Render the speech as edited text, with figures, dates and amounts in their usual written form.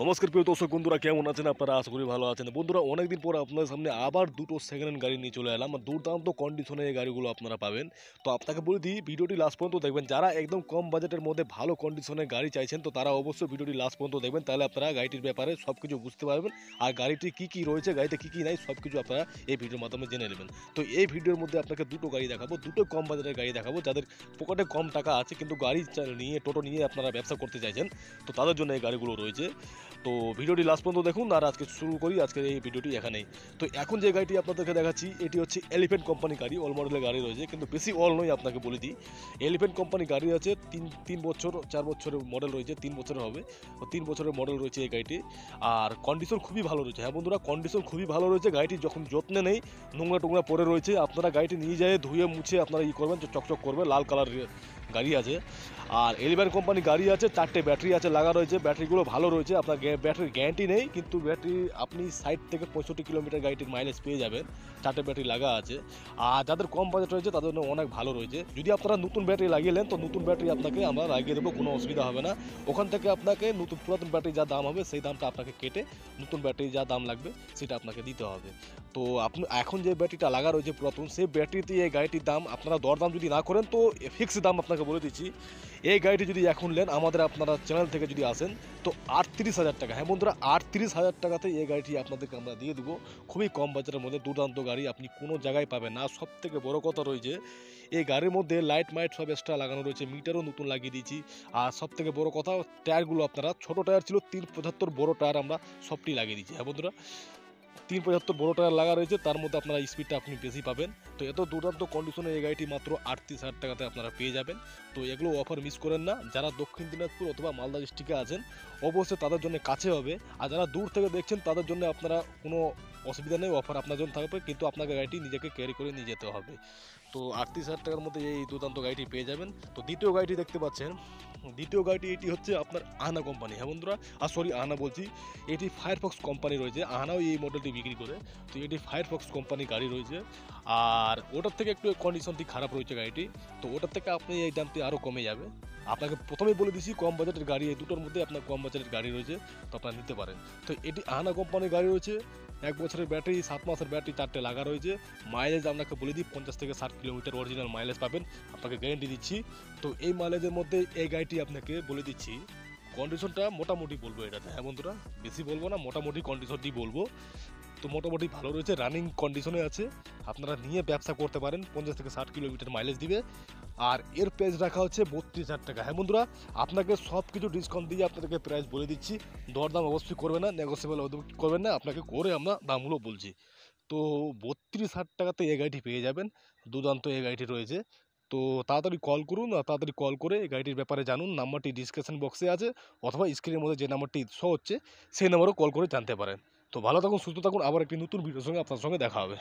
নমস্কার প্রিয় দর্শক বন্ধুরা, কেমন আছেন আপনারা? আশা করি ভালো আছেন। বন্ধুরা, অনেকদিন পর আপনাদের সামনে আবার দুটো সেকেন্ড হ্যান্ড গাড়ি নিয়ে চলে এলাম। দুর্দান্ত কন্ডিশনে এই গাড়িগুলো আপনারা পাবেন। তো আপনাকে বলে দিই, ভিডিওটি লাস্ট পর্যন্ত দেখবেন। যারা একদম কম বাজেটের মধ্যে ভালো কন্ডিশনের গাড়ি চাইছেন, তো তারা অবশ্যই ভিডিওটি লাস্ট পর্যন্ত দেখবেন। তাহলে আপনারা গাড়িটির ব্যাপারে সব কিছু বুঝতে পারবেন। আর গাড়িটি কী কী রয়েছে, গাড়িতে কী কী নাই, সব কিছু আপনারা এই ভিডিওর মাধ্যমে জেনে নেবেন। তো এই ভিডিওর মধ্যে আপনাকে দুটো গাড়ি দেখাবো, দুটো কম বাজেটের গাড়ি দেখাবো। যাদের পকেটে কম টাকা আছে কিন্তু গাড়ি নিয়ে, টোটো নিয়ে আপনারা ব্যবসা করতে চাইছেন, তো তাদের জন্য এই গাড়িগুলো রয়েছে। তো ভিডিওটি লাস্ট পর্যন্ত দেখুন। আর আজকে শুরু করি আজকের এই ভিডিওটি এখানেই। তো এখন যে গাড়িটি আপনাদেরকে দেখাচ্ছি, এটি হচ্ছে এলিফ্যান্ট কোম্পানি গাড়ি। অল মডেলের গাড়ি রয়েছে, কিন্তু বেশি অল নয়, আপনাকে বলে দিই। এলিফ্যান্ট কোম্পানি গাড়ি আছে, তিন বছর 4 বছরের মডেল রয়েছে, 3 বছরের হবে। তো 3 বছরের মডেল রয়েছে এই গাড়িটি। আর কন্ডিশন খুবই ভালো রয়েছে। হ্যাঁ বন্ধুরা, কন্ডিশন খুবই ভালো রয়েছে। গাড়িটি যখন যত্নে নেই, নোংরা টোংরা পড়ে রয়েছে, আপনারা গাড়িটি নিয়ে যায় ধুয়ে মুছে আপনারা করবেন, চকচক করবে, লাল কালার গাড়ি আছে। আর এলিফ্যান্ট কোম্পানি গাড়ি আছে, 4টে ব্যাটারি আছে লাগা রয়েছে। ব্যাটারিগুলো ভালো রয়েছে। আপনার ব্যাটারির গ্যারান্টি নেই, কিন্তু ব্যাটারি আপনি 60 থেকে 65 কিলোমিটার গাড়িটির মাইলেজ পেয়ে যাবেন। 4টে ব্যাটারি লাগা আছে। আর যাদের কম বাজেট রয়েছে তাদের জন্য অনেক ভালো রয়েছে। যদি আপনারা নতুন ব্যাটারি লাগিয়ে নেন, তো নতুন ব্যাটারি আপনাকে আমরা লাগিয়ে দেবো, কোনো অসুবিধা হবে না। ওখান থেকে আপনাকে নতুন পুরাতন ব্যাটারি যা দাম হবে, সেই দামটা আপনাকে কেটে নতুন ব্যাটারি যা দাম লাগবে সেটা আপনাকে দিতে হবে। তো আপনি এখন যে ব্যাটারিটা লাগা রয়েছে পুরাতন, সেই ব্যাটারিতে এই গাড়িটির দাম আপনারা দরদাম যদি না করেন, তো ফিক্স দাম আপনাকে বলে দিচ্ছি। এই গাড়িটি যদি এখন নেন আপনারা চ্যানেল থেকে যদি আসেন, তো 38,000 টাকা। হ্যাঁ বন্ধুরা, 38,000 টাকাতে এই গাড়িটি আপনাদেরকে আমরা দিয়ে দেবো। খুবই কম বাজারের মধ্যে দুর্দান্ত গাড়ি, আপনি কোনো জায়গায় পাবেন না। সব থেকে বড় কথা রয়েছে, এই গাড়ির মধ্যে লাইট মাইট সব এক্সট্রা লাগানো রয়েছে, মিটারও নতুন লাগিয়ে দিয়েছি। আর সব থেকে বড় কথা, টায়ারগুলো আপনারা, ছোটো টায়ার ছিল 375, বড় টায়ার আমরা সবটি লাগিয়ে দিয়েছি। হ্যাঁ বন্ধুরা, 375 বড় টায়ার লাগা রয়েছে, তার মধ্যে আপনারা স্পিডটা আপনি বেশি পাবেন। তো এত দুর্দান্ত কন্ডিশনে এই গাড়িটি মাত্র 38,000 টাকাতে আপনারা পেয়ে যাবেন। তো এগুলো অফার মিস করেন না। যারা দক্ষিণ দিনাজপুর অথবা মালদা ডিস্ট্রিক্টে আছেন, অবশ্যই তাদের জন্য কাছে হবে। আর যারা দূর থেকে দেখছেন, তাদের জন্য আপনারা কোনো অসুবিধা নেই, অফার আপনার জন্য থাকবে, কিন্তু আপনাকে গাড়িটি নিজেকে ক্যারি করে নিয়ে যেতে হবে। তো 38,000 টাকার মধ্যে এই দুর্দান্ত গাড়িটি পেয়ে যাবেন। তো দ্বিতীয় গাড়িটি দেখতে পাচ্ছেন, দ্বিতীয় গাড়িটি এটি হচ্ছে আপনার আহানা কোম্পানি। হ্যাঁ বন্ধুরা, আহানা বলছি, এটি ফায়ারফক্স কোম্পানি রয়েছে। আহানাও এই মডেলটি বিক্রি করে। তো এটি ফায়ারফক্স কোম্পানি গাড়ি রয়েছে। আর ওটার থেকে একটু কন্ডিশনটি খারাপ রয়েছে গাড়িটি। তো ওটার থেকে আপনি এই দামটি আরও কমে যাবে। আপনাকে প্রথমেই বলে দিচ্ছি, কম বাজেটের গাড়ি এই দুটোর মধ্যে আপনার কম বাজেটের গাড়ি রয়েছে, তো আপনারা নিতে পারেন। তো এটি আহানা কোম্পানির গাড়ি রয়েছে। 1 বছরের ব্যাটারি, 7 মাসের ব্যাটারি, 4টে লাগা রয়েছে। মাইলেজ আপনাকে বলে দিই, 50 থেকে 60 কিলোমিটার অরিজিনাল মাইলেজ পাবেন, আপনাকে গ্যারেন্টি দিচ্ছি। তো এই মাইলেজের মধ্যে এই গাড়িটি আপনাকে বলে দিচ্ছি, কন্ডিশনটা মোটামুটি বলবো এটাতে। হ্যাঁ বন্ধুরা, বেশি বলবো না, মোটামুটি কন্ডিশনটি বলবো। তো মোটামুটি ভালো রয়েছে, রানিং কন্ডিশনে আছে। আপনারা নিয়ে ব্যবসা করতে পারেন, 50 থেকে 60 কিলোমিটার মাইলেজ দিবে। আর এর প্রাইস রাখা হচ্ছে 32,000 টাকা। হ্যাঁ বন্ধুরা, আপনাকে সব কিছু ডিসকাউন্ট দিয়ে আপনাদেরকে প্রাইস বলে দিচ্ছি। দরদাম অবশ্যই করবে না, নেগোসিয়েবল করবেন না, আপনাকে করে আমরা দামগুলো বলছি। তো 32,000 টাকাতে এই গাড়িটি পেয়ে যাবেন। দুর্দান্ত এই গাড়িটি রয়েছে। তো তাড়াতাড়ি কল করুন, আর তাড়াতাড়ি কল করে এই গাড়িটির ব্যাপারে জানুন। নাম্বারটি ডিসক্রিপশন বক্সে আছে, অথবা স্ক্রিনের মধ্যে যে নাম্বারটি শো হচ্ছে সেই নাম্বারেও কল করে জানতে পারেন। তো ভালো থাকুন, সুস্থ থাকুন, আবার একটি নতুন ভিডিওর সঙ্গে আপনার সঙ্গে দেখা হবে।